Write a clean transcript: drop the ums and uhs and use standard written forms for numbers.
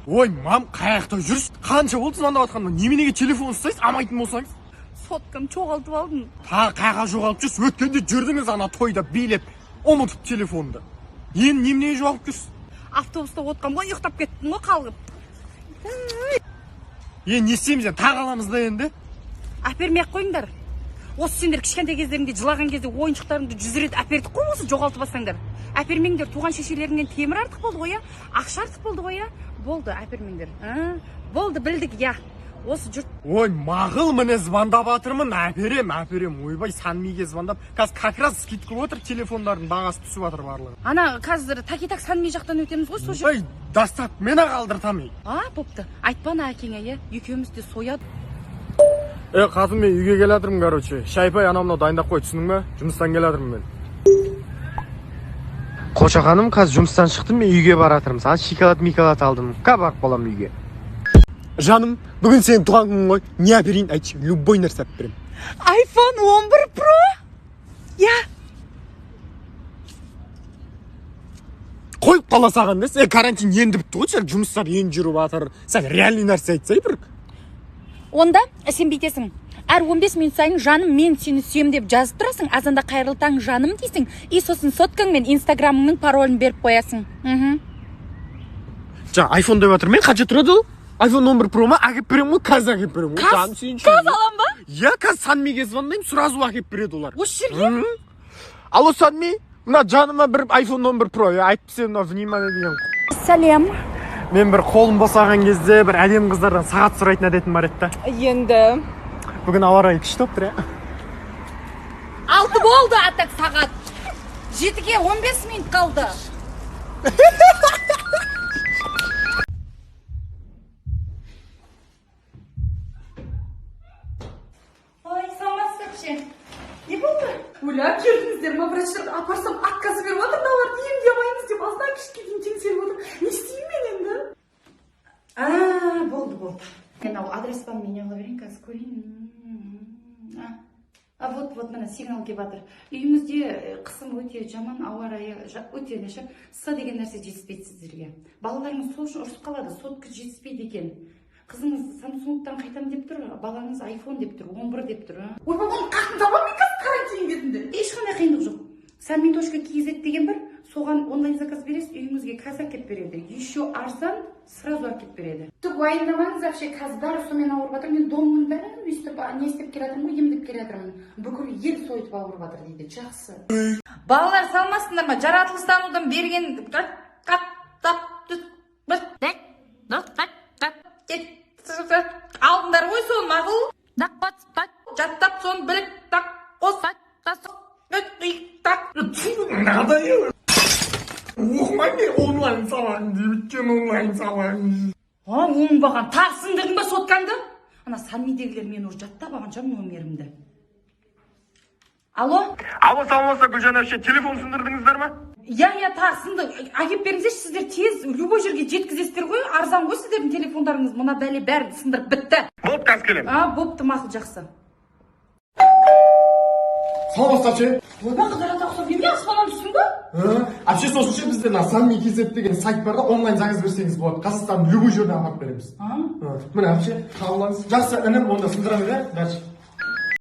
Ой, мам, қаяқта жүрсіз? Қанша болды звондап жатқанда? Неменеге телефон ұстайсыз? Амайтын болсаңыз. Соткам жоғалтып алдым. Тағы қайға жоғалып жүрсіз? Өткенде жүрдіңіз ана тойда билеп, ұмытып телефонды. Енді неменеге жоғалып жүрсіз? Автобуста отқан ғой, ұйықтап кеттім ғой қалғып. Не істейміз енді? Тағы аламыз да енді? Әпермей-ақ қойыңдар. Осы сендер кішкентай кездеріңде жылаған кезде ойыншықтарыңды 100 рет әпердік қой, осы жоғалтып бассаңдар. Әпермеңдер, туған шешелеріңнен темір артық болды ғой, ақша артық болды ғой, болды, әпермеңдер. Болды, білдік, осы жұрт. Ой, мағыл міне звондап жатырмын, әперем. Ойбай, Санмиге звондап. Қазір как раз скидка отыр, телефондардың бағасы түсіп жатыр барлығы. Ана қазір так Санми жақтан өтеміз ғой, сол жер. Ой, дастап, мен-ақ алдыртамын. Бопты. Айтпана әкеңе, екеуміз де сояды. Қатын, мен үйге келатырмын, короче. Шайпай анамнау дайындап қой, түсінің бе? Жұмыстан келатырмын мен. Қошақаным, қазір жұмыстан шықтым, мен үйге баратырмын. Саған шоколад алдым. Барып боламын үйге. Жаным, бүгін сенің туған күнің ғой. Не әперейін, айтшы, любой нәрсе әперем. iPhone 11 Pro? Қойып қала саған дес. Карантин енді бітті ғой, сен жұмыстар енді жүріп жатыр. Сен реальный нәрсе айтсай бір. Онда сен бүйтесің. Әр 15 минут сайын жаным, мен сені сүйем деп жазып тұрасың, азанда қайырлы таң жаным дейсің. И сосын соткаң мен инстаграмыңның паролін беріп қоясың. iPhone деп жатыр, мен қанша тұрады ол? iPhone 11 Pro ма? Әкеп берем ғой, қазір әкеп берем ғой. Қаз алам ба? Қазір Санмиге звондаймын, сразу әкеп береді олар. Осы жерге? Алло, Санми, мына жаныма бір iPhone 11 Pro, айтып сен внимание деген. Сәлем. Мен бір қолым босаған кезде бір әдемі қыздардан сағат сұрайтын әдетім бар еді. Енді Бүгін ауа райы күшті болып тұр, 6 болды атак сағат. 7-ге 15 минут қалды. Ой, саламатсыз вообще. Не болды? Оля, келдіңіздер ма? Врачтарға апарсам отказ беріп отыр, олар емдей алмаймыз деп аздан күшке дейін теңселіп отыр. Не істеймін мен енді? Болды. Мен адрестан мене ала берейін, қазір көрейін. Вот мына сигнал келіп жатыр. Үйімізде қысым өте жаман, ауа райы өте нашар. С деген нәрсе жетіспейді сіздерге. Балаларыңыз сол үшін ұрысып қалады, сотка жетіспейді екен. Қызыңыз Samsung'тан қайтам деп тұр, балаңыз iPhone деп тұр, 11 деп тұр. Ой, оны қатын табам мен қазір карантин кетінде. Ешқандай қиындық жоқ. Sanmin.kz деген бір, соған онлайн заказ бересіз, үйіңізге қазір әкеп береді. Еще арзан, сразу әкеп береді. Түк уайымдамаңыз, вообще қазір бәрі сомен ауырып жатыр. Мен домның бәрін өйстіп, не істеп келе жатырмын ғой, емдеп келе жатырмын. Бүкіл ел сойып ауырып жатыр дейді. Жақсы. Балалар салмасындар ма? Жаратылыстанудан берген алдыңдар ғой соны мағыл. Жаттап соны біліп Оқымай мен онлайн салайын деп, онлайн салайын. Оңбаған, тарсындырдың ба соткаңды? Ана Санмидегілер мен ұр жаттап алған жам номерімді. Алло, саламатсыздар Гүлжан әпше, телефон сындырдыңыздар ма? тарсынды. Әкеп беріңіздерші, сіздер тез любой жерге жеткізесіздер ғой, арзан ғой сіздердің телефондарыңыз. Мына бәле бәрін сындырып бітті. Болды, қазір келем. Бопты, мақұл, жақсы. Саламатсыздар ше. Ойбай, қыдырата ұқсап, неме аспаннан түстің ба? Әпше, сосын ше бізде Sanmi.kz деген сайт бар да, онлайн заказ берсеңіз болады. Қазақстан любой жерден апарып береміз. Міне әпше, қабылдаңыз. Жақсы, інім, онда сындырамыз, бәрі.